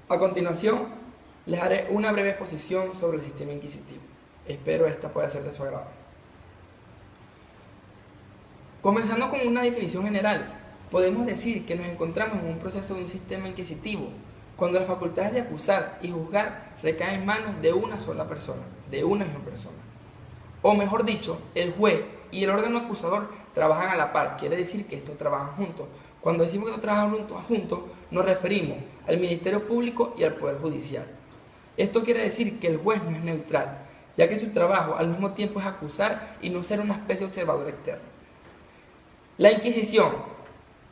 A continuación, les haré una breve exposición sobre el sistema inquisitivo. Espero esta pueda ser de su agrado. Comenzando con una definición general, podemos decir que nos encontramos en un proceso de un sistema inquisitivo, cuando las facultades de acusar y juzgar recaen en manos de una sola persona, de una misma persona. O mejor dicho, el juez y el órgano acusador trabajan a la par, quiere decir que estos trabajan juntos. Cuando decimos que estos trabajan juntos, nos referimos al Ministerio Público y al Poder Judicial. Esto quiere decir que el juez no es neutral, ya que su trabajo al mismo tiempo es acusar y no ser una especie de observador externo. La Inquisición.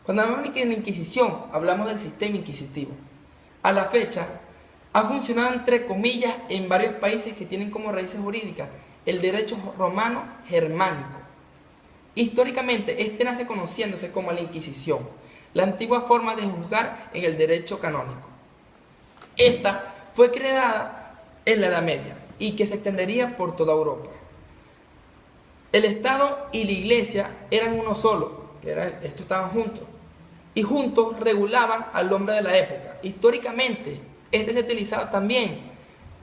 Cuando hablamos de la Inquisición, hablamos del sistema inquisitivo. A la fecha, ha funcionado entre comillas en varios países que tienen como raíces jurídicas el derecho romano germánico. Históricamente, este nace conociéndose como la Inquisición, la antigua forma de juzgar en el derecho canónico. Esta fue creada en la Edad Media y que se extendería por toda Europa. El Estado y la Iglesia eran uno solo, estos estaban juntos, y juntos regulaban al hombre de la época. Históricamente, este se utilizaba también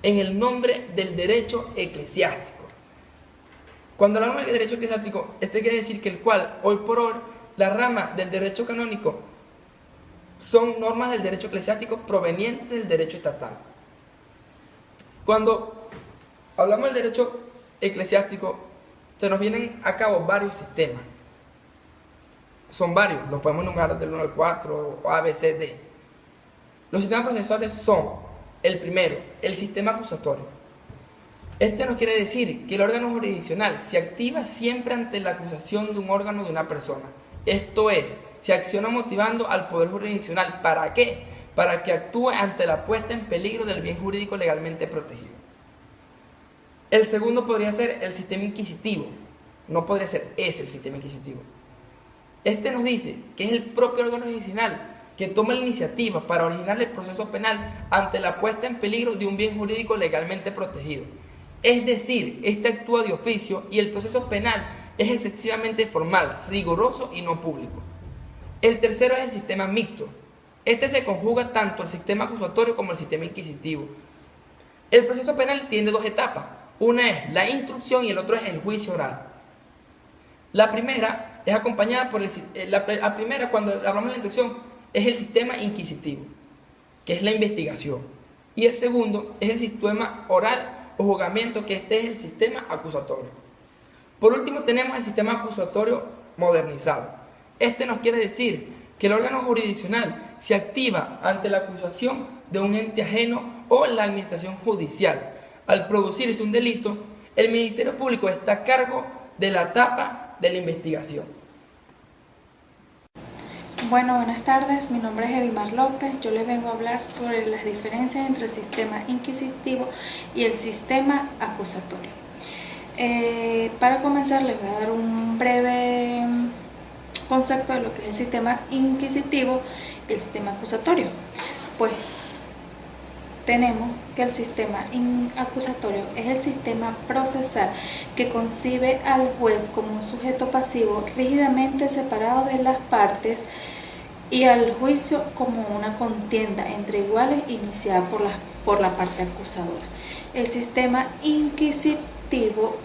en el nombre del derecho eclesiástico. Cuando hablamos del derecho eclesiástico, este quiere decir que el cual, hoy por hoy, la rama del derecho canónico son normas del derecho eclesiástico provenientes del derecho estatal. Cuando hablamos del derecho eclesiástico, se nos vienen a cabo varios sistemas. Son varios, los podemos enumerar del 1 al 4, o A, B, C, D. Los sistemas procesales son, el primero, el sistema acusatorio. Este nos quiere decir que el órgano jurisdiccional se activa siempre ante la acusación de un órgano de una persona. Esto es, se acciona motivando al poder jurisdiccional. ¿Para qué? Para que actúe ante la puesta en peligro del bien jurídico legalmente protegido. El segundo podría ser el sistema inquisitivo. No podría ser, es el sistema inquisitivo. Este nos dice que es el propio órgano jurisdiccional que toma la iniciativa para originar el proceso penal ante la puesta en peligro de un bien jurídico legalmente protegido. Es decir, este actúa de oficio y el proceso penal es excesivamente formal, riguroso y no público. El tercero es el sistema mixto. Este se conjuga tanto el sistema acusatorio como el sistema inquisitivo. El proceso penal tiene dos etapas. Una es la instrucción y el otro es el juicio oral. La primera es acompañada por la primera, cuando hablamos de la instrucción, es el sistema inquisitivo, que es la investigación. Y el segundo es el sistema oral o juzgamiento, que este es el sistema acusatorio. Por último tenemos el sistema acusatorio modernizado. Este nos quiere decir que el órgano jurisdiccional se activa ante la acusación de un ente ajeno o la administración judicial. Al producirse un delito, el Ministerio Público está a cargo de la etapa de la investigación. Bueno, buenas tardes, mi nombre es Edimar López. Yo les vengo a hablar sobre las diferencias entre el sistema inquisitivo y el sistema acusatorio. Para comenzar les voy a dar un breve concepto de lo que es el sistema inquisitivo y el sistema acusatorio. Pues tenemos que el sistema acusatorio es el sistema procesal que concibe al juez como un sujeto pasivo rígidamente separado de las partes y al juicio como una contienda entre iguales iniciada por la parte acusadora. El sistema inquisitivo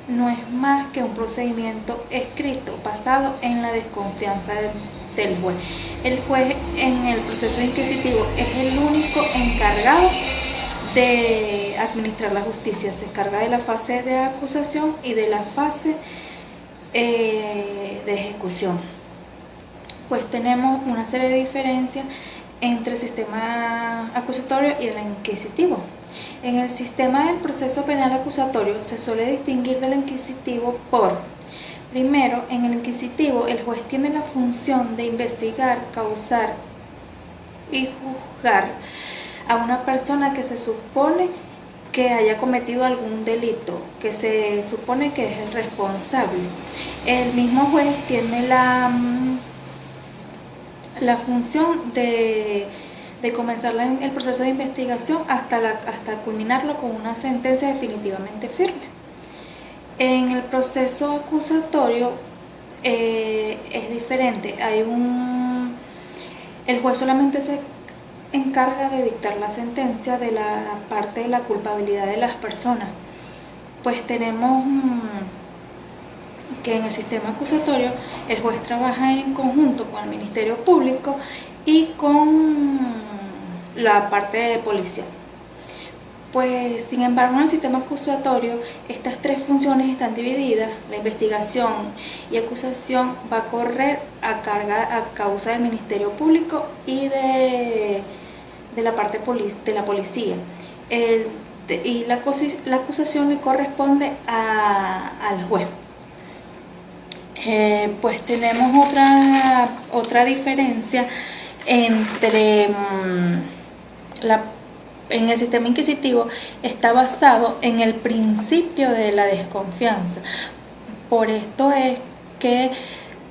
no es más que un procedimiento escrito basado en la desconfianza del juez. El juez en el proceso inquisitivo es el único encargado de administrar la justicia. Se encarga de la fase de acusación y de la fase de ejecución. Pues tenemos una serie de diferencias entre el sistema acusatorio y el inquisitivo. En el sistema del proceso penal acusatorio se suele distinguir del inquisitivo por: primero, en el inquisitivo el juez tiene la función de investigar, causar y juzgar a una persona que se supone que haya cometido algún delito, que se supone que es el responsable. El mismo juez tiene la función de comenzar el proceso de investigación hasta culminarlo con una sentencia definitivamente firme. En el proceso acusatorio es diferente. El juez solamente se encarga de dictar la sentencia de la parte de la culpabilidad de las personas. Pues tenemos que en el sistema acusatorio el juez trabaja en conjunto con el Ministerio Público y con la parte de policía. Pues, sin embargo, en el sistema acusatorio estas tres funciones están divididas. La investigación y acusación va a correr a causa del Ministerio Público y de la parte de la policía. Y la acusación le corresponde al juez. Pues tenemos otra diferencia entre en el sistema inquisitivo. Está basado en el principio de la desconfianza. Por esto es que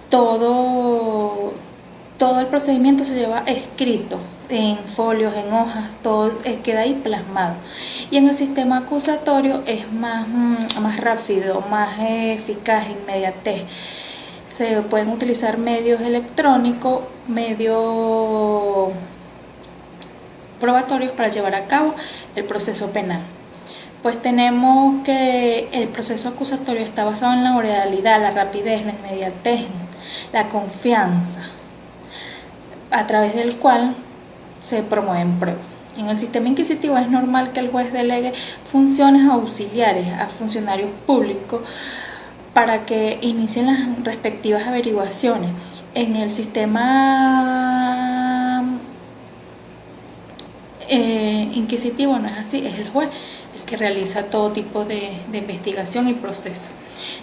todo el procedimiento se lleva escrito en folios, en hojas, todo queda ahí plasmado. Y en el sistema acusatorio es más rápido, más eficaz, inmediatez. Se pueden utilizar medios electrónicos, medios probatorios para llevar a cabo el proceso penal. Pues tenemos que el proceso acusatorio está basado en la oralidad, la rapidez, la inmediatez, la confianza, a través del cual se promueven pruebas. En el sistema inquisitivo es normal que el juez delegue funciones auxiliares a funcionarios públicos para que inicien las respectivas averiguaciones. En el sistema inquisitivo no es así, es el juez el que realiza todo tipo de investigación y proceso.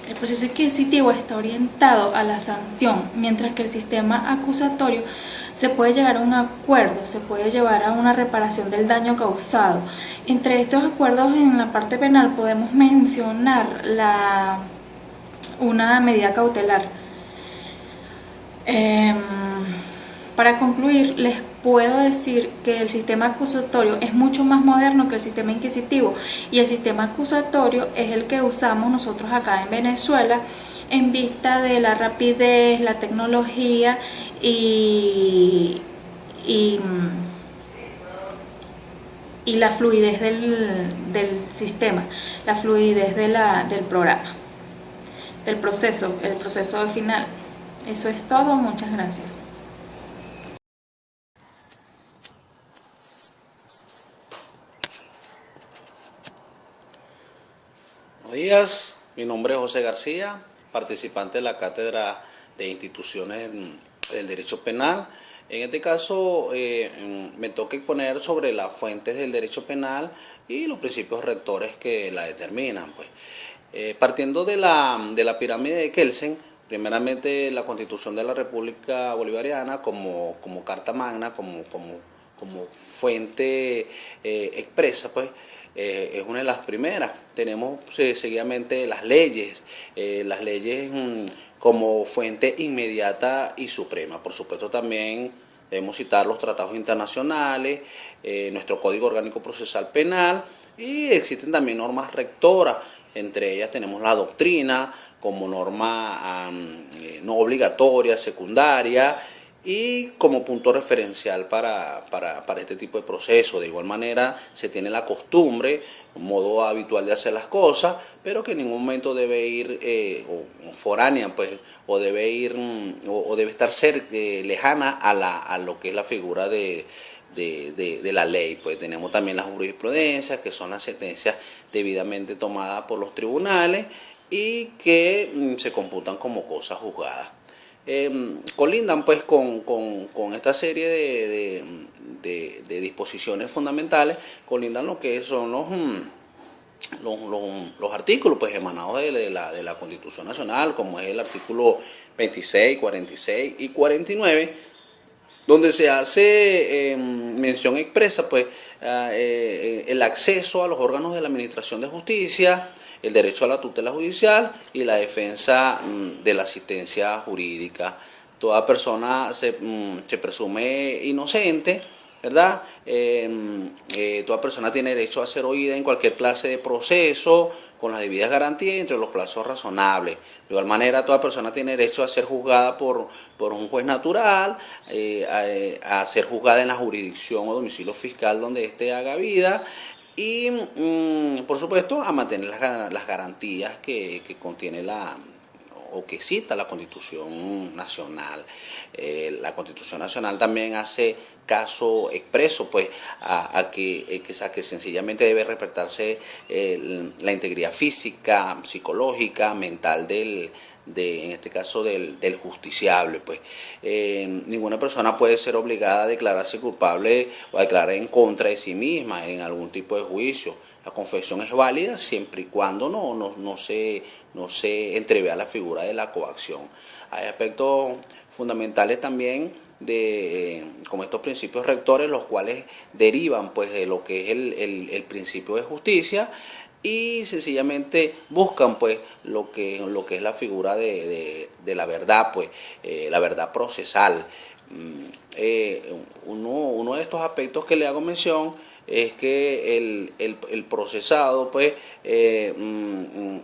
El proceso inquisitivo está orientado a la sanción, mientras que el sistema acusatorio se puede llegar a un acuerdo, se puede llevar a una reparación del daño causado. Entre estos acuerdos en la parte penal podemos mencionar una medida cautelar. Para concluir, les puedo decir que el sistema acusatorio es mucho más moderno que el sistema inquisitivo, y el sistema acusatorio es el que usamos nosotros acá en Venezuela en vista de la rapidez, la tecnología y la fluidez del sistema, la fluidez del programa, el proceso final. Eso es todo, muchas gracias. Buenos días, mi nombre es José García, participante de la Cátedra de Instituciones del Derecho Penal. En este caso me toca exponer sobre las fuentes del derecho penal y los principios rectores que la determinan. Partiendo de la pirámide de Kelsen, primeramente la Constitución de la República Bolivariana como Carta Magna, como fuente expresa, es una de las primeras. Tenemos seguidamente las leyes como fuente inmediata y suprema. Por supuesto también debemos citar los tratados internacionales, nuestro Código Orgánico Procesal Penal, y existen también normas rectoras. Entre ellas tenemos la doctrina como norma no obligatoria, secundaria, y como punto referencial para este tipo de procesos. De igual manera se tiene la costumbre, un modo habitual de hacer las cosas, pero que en ningún momento debe ir foránea, o debe estar lejana a lo que es la figura de la ley. Tenemos también las jurisprudencias, que son las sentencias debidamente tomadas por los tribunales y que se computan como cosas juzgadas. Colindan con esta serie de disposiciones fundamentales, colindan lo que son los artículos emanados de la Constitución Nacional, como es el artículo 26, 46 y 49, donde se hace mención expresa el acceso a los órganos de la Administración de Justicia, el derecho a la tutela judicial y la defensa de la asistencia jurídica. Toda persona se presume inocente ¿verdad? Toda persona tiene derecho a ser oída en cualquier clase de proceso, con las debidas garantías y entre los plazos razonables. De igual manera, toda persona tiene derecho a ser juzgada por un juez natural, a ser juzgada en la jurisdicción o domicilio fiscal donde éste haga vida, y por supuesto a mantener las garantías que contiene o que cita la Constitución Nacional. La Constitución Nacional también hace caso expreso pues a que sencillamente debe respetarse la integridad física, psicológica, mental en este caso del justiciable. Pues ninguna persona puede ser obligada a declararse culpable o a declarar en contra de sí misma en algún tipo de juicio. La confesión es válida siempre y cuando no se entrevea la figura de la coacción. Hay aspectos fundamentales también como estos principios rectores, los cuales derivan pues de lo que es el principio de justicia, y sencillamente buscan pues lo que es la figura de la verdad, pues la verdad procesal. Uno de estos aspectos que le hago mención es que el procesado, pues,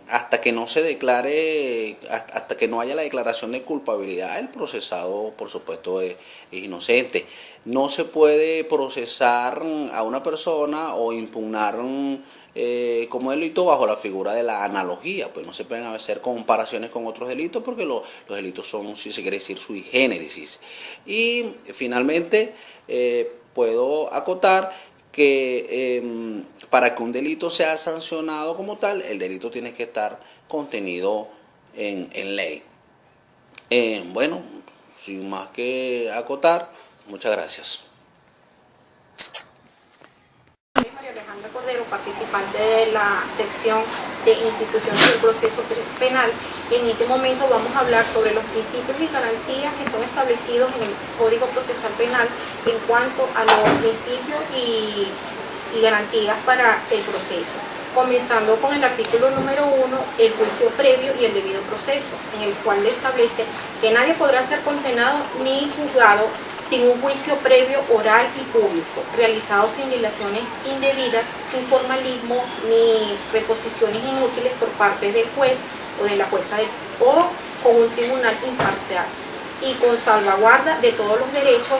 hasta que no se declare, hasta que no haya la declaración de culpabilidad, el procesado, por supuesto, es inocente. No se puede procesar a una persona o impugnar como delito bajo la figura de la analogía, pues no se pueden hacer comparaciones con otros delitos porque los delitos son, si se quiere decir, sui generis. Y finalmente puedo acotar que para que un delito sea sancionado como tal, el delito tiene que estar contenido en ley. Bueno, sin más que acotar, muchas gracias. María Alejandra Cordero, participante de la sección de instituciones del proceso penal. En este momento vamos a hablar sobre los principios y garantías que son establecidos en el Código Procesal Penal en cuanto a los principios y garantías para el proceso. Comenzando con el artículo número 1, el juicio previo y el debido proceso, en el cual establece que nadie podrá ser condenado ni juzgado sin un juicio previo, oral y público, realizado sin dilaciones indebidas, sin formalismo ni reposiciones inútiles por parte del juez o de la jueza o con un tribunal imparcial, y con salvaguarda de todos los derechos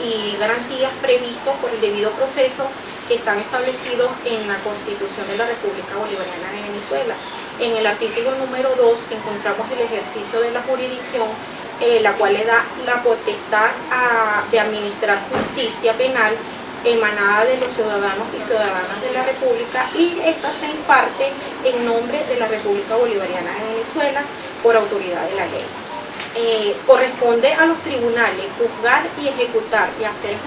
y garantías previstos por el debido proceso que están establecidos en la Constitución de la República Bolivariana de Venezuela. En el artículo número 2 encontramos el ejercicio de la jurisdicción, la cual le da la potestad de administrar justicia penal emanada de los ciudadanos y ciudadanas de la República, y esta se imparte en nombre de la República Bolivariana de Venezuela por autoridad de la ley. Corresponde a los tribunales juzgar y ejecutar y hacer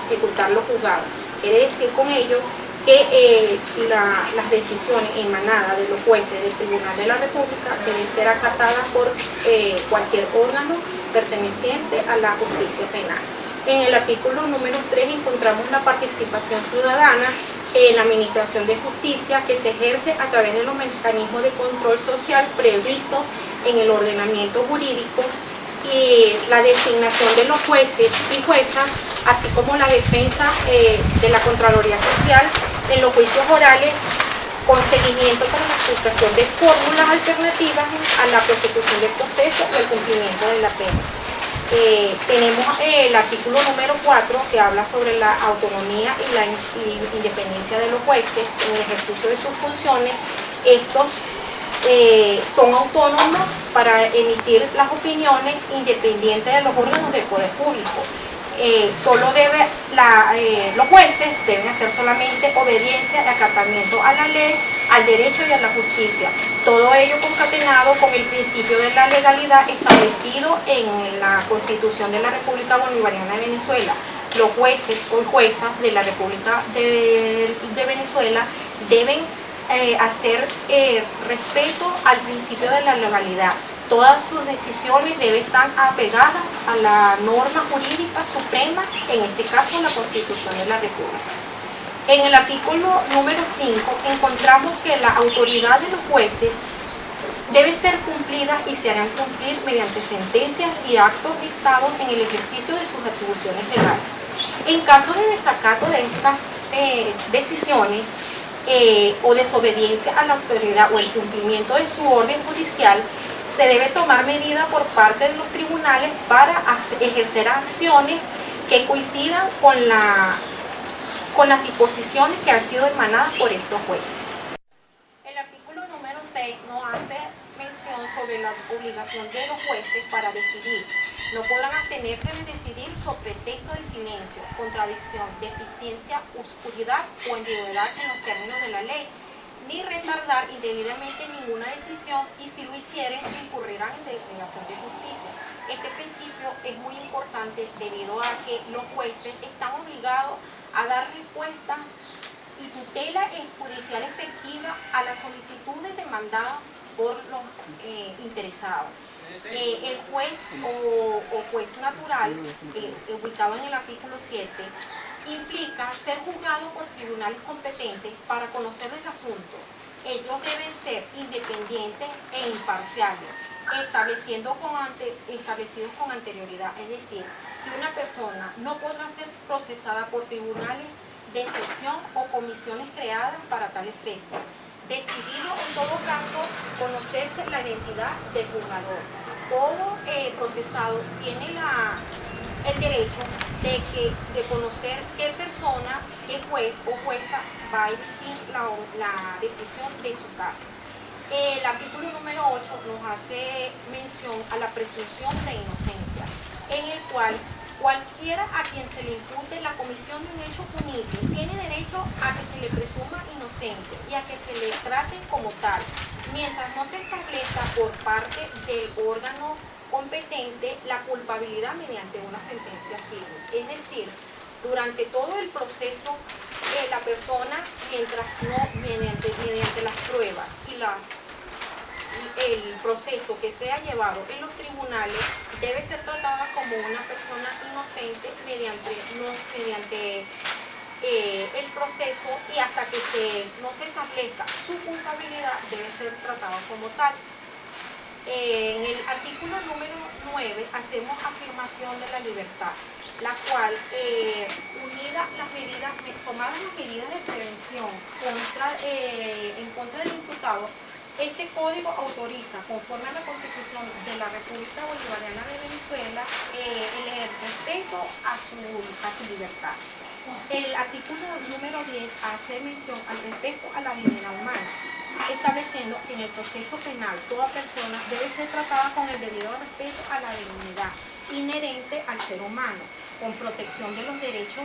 ejecutar los juzgados. Quiere decir con ello que las decisiones emanadas de los jueces del Tribunal de la República deben ser acatadas por cualquier órgano perteneciente a la justicia penal. En el artículo número 3 encontramos la participación ciudadana en la administración de justicia, que se ejerce a través de los mecanismos de control social previstos en el ordenamiento jurídico, y la designación de los jueces y juezas, así como la defensa de la Contraloría Social en los juicios orales, con seguimiento para la aplicación de fórmulas alternativas a la prosecución del proceso y el cumplimiento de la pena. Tenemos el artículo número 4, que habla sobre la autonomía y la independencia de los jueces en el ejercicio de sus funciones. Estos son autónomos para emitir las opiniones independientes de los órganos del poder público. Los jueces deben hacer solamente obediencia y acatamiento a la ley, al derecho y a la justicia. Todo ello concatenado con el principio de la legalidad establecido en la Constitución de la República Bolivariana de Venezuela. Los jueces o juezas de la República de Venezuela deben hacer respeto al principio de la legalidad. Todas sus decisiones deben estar apegadas a la norma jurídica suprema, en este caso la Constitución de la República. En el artículo número 5 encontramos que la autoridad de los jueces debe ser cumplida y se harán cumplir mediante sentencias y actos dictados en el ejercicio de sus atribuciones legales. En caso de desacato de estas decisiones o desobediencia a la autoridad o el cumplimiento de su orden judicial, se debe tomar medida por parte de los tribunales para ejercer acciones que coincidan con las disposiciones que han sido emanadas por estos jueces. El artículo número 6 nos hace mención sobre la obligación de los jueces para decidir. No podrán abstenerse de decidir sobre pretexto de silencio, contradicción, deficiencia, oscuridad o ambigüedad en los términos de la ley, ni retardar indebidamente ninguna decisión, y si lo hicieren incurrirán en denegación de justicia. Este principio es muy importante debido a que los jueces están obligados a dar respuesta y tutela judicial efectiva a las solicitudes demandadas por los interesados. El juez o juez natural, ubicado en el artículo 7, implica ser juzgado por tribunales competentes para conocer el asunto. Ellos deben ser independientes e imparciales, establecidos con anterioridad. Es decir, que una persona no podrá ser procesada por tribunales de excepción o comisiones creadas para tal efecto. Decidido en todo caso conocerse la identidad del juzgador. Todo procesado tiene el derecho de conocer qué persona, qué juez o jueza va a emitir la decisión de su caso. El artículo número 8 nos hace mención a la presunción de inocencia, en el cual cualquiera a quien se le impute la comisión de un hecho punible tiene derecho a que se le presuma inocente y a que se le trate como tal, mientras no se establezca por parte del órgano competente la culpabilidad mediante una sentencia firme. Es decir, durante todo el proceso, la persona, mientras no, mediante las pruebas y el proceso que sea llevado en los tribunales, debe ser tratada como una persona inocente mediante el proceso, y hasta que no se establezca su culpabilidad debe ser tratada como tal. En el artículo número 9 hacemos afirmación de la libertad, la cual, tomadas las medidas de prevención en contra del imputado, este código autoriza, conforme a la Constitución de la República Bolivariana de Venezuela, el respeto a su libertad. El artículo número 10 hace mención al respeto a la dignidad humana, estableciendo que en el proceso penal toda persona debe ser tratada con el debido respeto a la dignidad inherente al ser humano, con protección de los derechos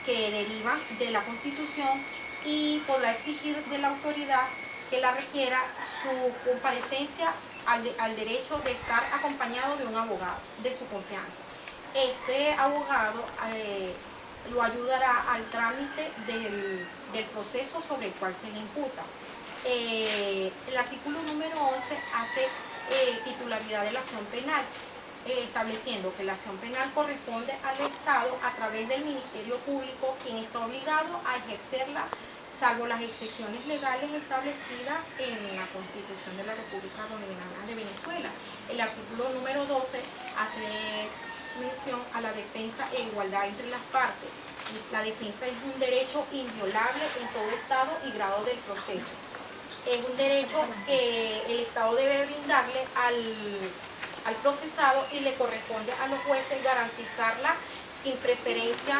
que derivan de la Constitución, y podrá exigir de la autoridad que la requiera su comparecencia al derecho de estar acompañado de un abogado de su confianza. Este abogado lo ayudará al trámite del proceso sobre el cual se le imputa. El artículo número 11 hace titularidad de la acción penal, estableciendo que la acción penal corresponde al Estado a través del Ministerio Público, quien está obligado a ejercerla, salvo las excepciones legales establecidas en la Constitución de la República Bolivariana de Venezuela. El artículo número 12 hace mención a la defensa e igualdad entre las partes. La defensa es un derecho inviolable en todo estado y grado del proceso. Es un derecho que el Estado debe brindarle al procesado, y le corresponde a los jueces garantizarla sin preferencia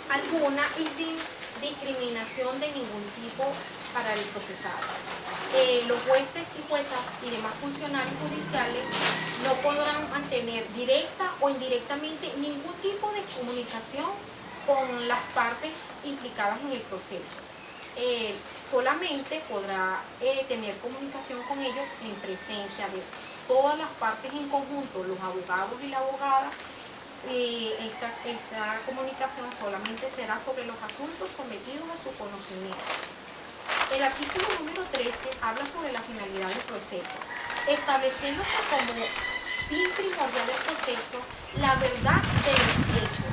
alguna y sin discriminación de ningún tipo para el procesado. Los jueces y juezas y demás funcionarios judiciales no podrán mantener directa o indirectamente ningún tipo de comunicación con las partes implicadas en el proceso. Solamente podrá tener comunicación con ellos en presencia de todas las partes en conjunto, los abogados y la abogada. Esta comunicación solamente será sobre los asuntos sometidos a su conocimiento. El artículo número 13 habla sobre la finalidad del proceso, estableciendo que como fin primordial del proceso la verdad de los hechos,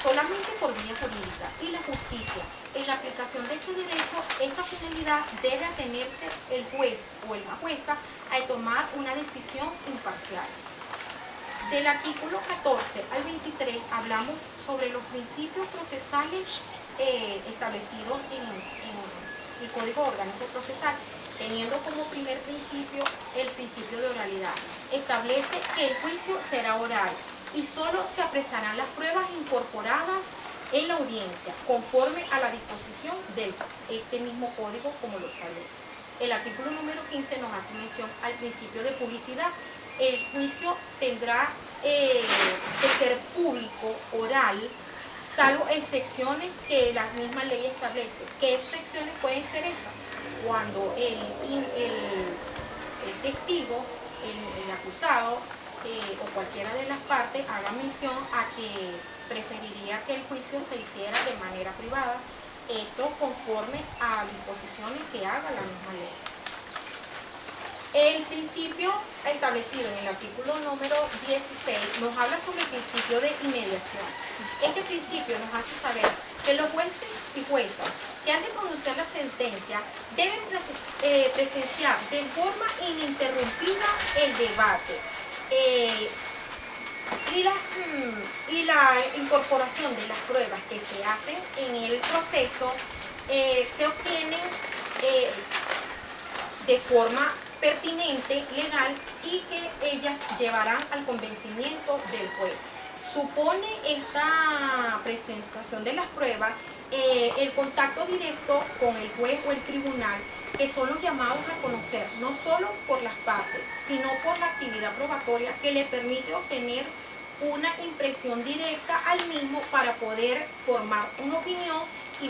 solamente por vía jurídica, y la justicia. En la aplicación de este derecho, esta finalidad debe atenerse el juez o la jueza a tomar una decisión imparcial. Del artículo 14 al 23 hablamos sobre los principios procesales establecidos en el Código Orgánico Procesal, teniendo como primer principio el principio de oralidad. Establece que el juicio será oral y solo se apresarán las pruebas incorporadas en la audiencia, conforme a la disposición de este mismo código como lo establece. El artículo número 15 nos hace mención al principio de publicidad. El juicio tendrá que ser público, oral, salvo excepciones que la misma ley establece. ¿Qué excepciones pueden ser estas? Cuando el testigo, el acusado o cualquiera de las partes haga mención a que preferiría que el juicio se hiciera de manera privada, esto conforme a disposiciones que haga la misma ley. El principio establecido en el artículo número 16 nos habla sobre el principio de inmediación. Este principio nos hace saber que los jueces y juezas que han de pronunciar la sentencia deben presenciar de forma ininterrumpida el debate y la incorporación de las pruebas que se hacen en el proceso se obtienen de forma pertinente, legal, y que ellas llevarán al convencimiento del juez. Supone esta presentación de las pruebas el contacto directo con el juez o el tribunal, que son los llamados a conocer, no solo por las partes, sino por la actividad probatoria que le permite obtener una impresión directa al mismo para poder formar una opinión y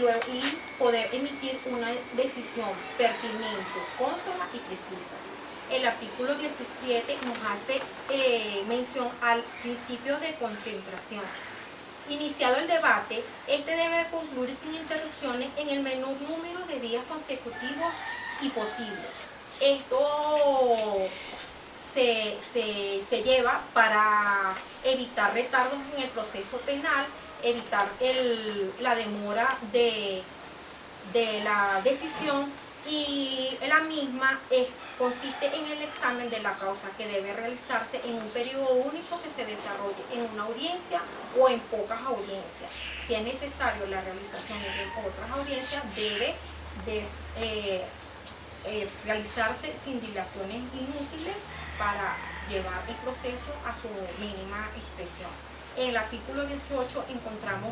poder emitir una decisión pertinente, consona y precisa. El artículo 17 nos hace mención al principio de concentración. Iniciado el debate, este debe concluir sin interrupciones en el menor número de días consecutivos y posibles. Esto se lleva para evitar retardos en el proceso penal, evitar la demora de la decisión, y la misma consiste en el examen de la causa, que debe realizarse en un periodo único que se desarrolle en una audiencia o en pocas audiencias. Si es necesario la realización de otras audiencias, debe realizarse sin dilaciones inútiles para llevar el proceso a su mínima expresión. En el artículo 18 encontramos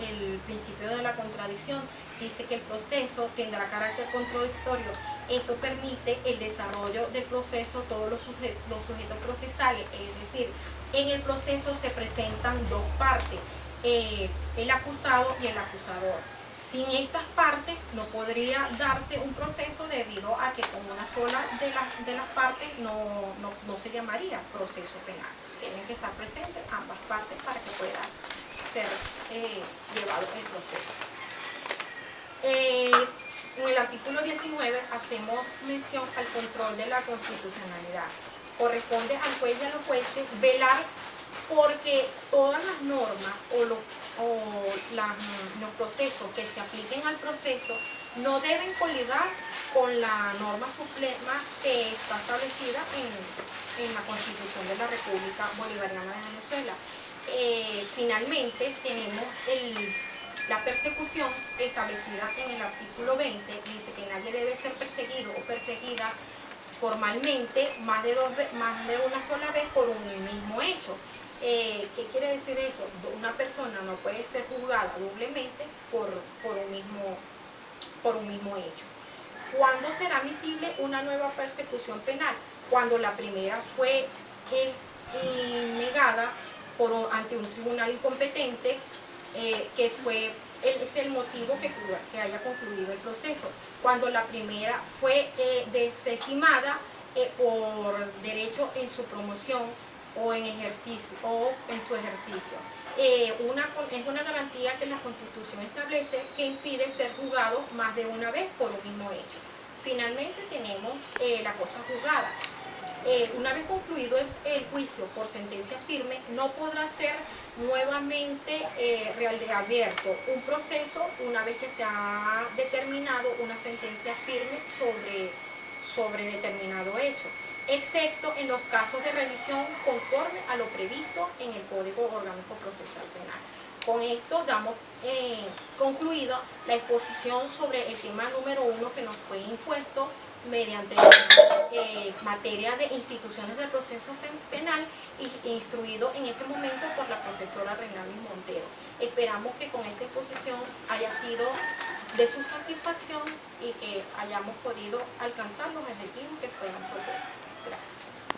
el principio de la contradicción. Dice que el proceso tendrá carácter contradictorio. Esto permite el desarrollo del proceso, todos los sujetos procesales, es decir, en el proceso se presentan dos partes, el acusado y el acusador. Sin estas partes no podría darse un proceso, debido a que con una sola de las partes no se llamaría proceso penal. Tienen que estar presentes ambas partes para que pueda ser llevado el proceso. En el artículo 19 hacemos mención al control de la constitucionalidad. Corresponde al juez y a los jueces velar porque todas las normas o los procesos que se apliquen al proceso no deben coligar con la norma suprema que está establecida en la Constitución de la República Bolivariana de Venezuela. Finalmente tenemos la persecución establecida en el artículo 20, dice que nadie debe ser perseguido o perseguida formalmente más de una sola vez por un mismo hecho. ¿Qué quiere decir eso? Una persona no puede ser juzgada doblemente por un mismo hecho. ¿Cuándo será admisible una nueva persecución penal? Cuando la primera fue negada ante un tribunal incompetente, que es el motivo que haya concluido el proceso. Cuando la primera fue desestimada por derecho en su promoción o en su ejercicio. Es una garantía que la Constitución establece, que impide ser juzgado más de una vez por un mismo hecho. Finalmente tenemos la cosa juzgada. Una vez concluido el juicio por sentencia firme, no podrá ser nuevamente reabierto un proceso una vez que se ha determinado una sentencia firme sobre determinado hecho. excepto en los casos de revisión conforme a lo previsto en el Código Orgánico Procesal Penal. Con esto damos concluida la exposición sobre el tema número 1 que nos fue impuesto mediante materia de instituciones del proceso penal e instruido en este momento por la profesora Reinalis Montero. Esperamos que con esta exposición haya sido de su satisfacción y que hayamos podido alcanzar los objetivos